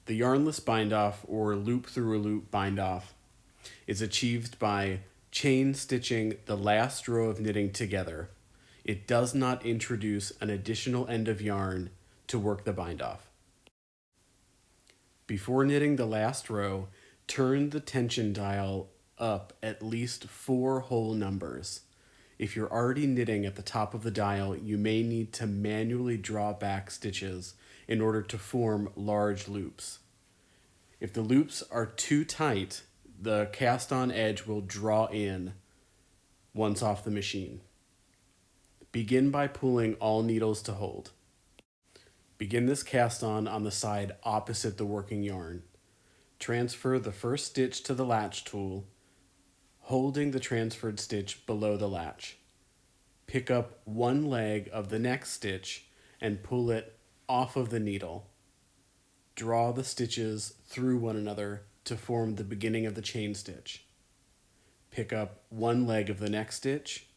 The yarnless bind off, or loop through a loop bind off, is achieved by chain stitching the last row of knitting together. It does not introduce an additional end of yarn to work the bind off. Before knitting the last row, turn the tension dial up at least 4 whole numbers. If you're already knitting at the top of the dial, you may need to manually draw back stitches in order to form large loops. If the loops are too tight, the cast-on edge will draw in once off the machine. Begin by pulling all needles to hold. Begin this cast-on the side opposite the working yarn. Transfer the first stitch to the latch tool, holding the transferred stitch below the latch. Pick up one leg of the next stitch and pull it off of the needle. Draw the stitches through one another to form the beginning of the chain stitch. Pick up one leg of the next stitch,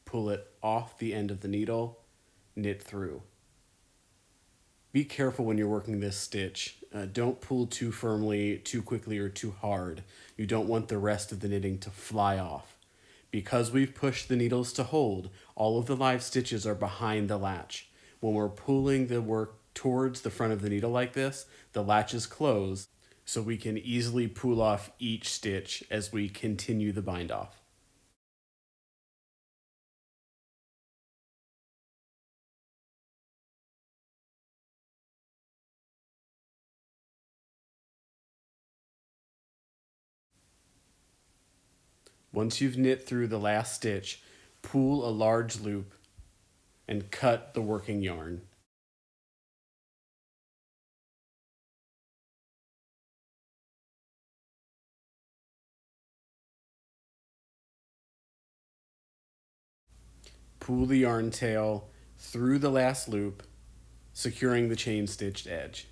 pull it off the end of the needle, knit through. Be careful when you're working this stitch. Don't pull too firmly, too quickly, or too hard. You don't want the rest of the knitting to fly off. Because we've pushed the needles to hold, all of the live stitches are behind the latch. When we're pulling the work towards the front of the needle like this, the latch is closed, so we can easily pull off each stitch as we continue the bind off. Once you've knit through the last stitch, pull a large loop and cut the working yarn. Pull the yarn tail through the last loop, securing the chain stitched edge.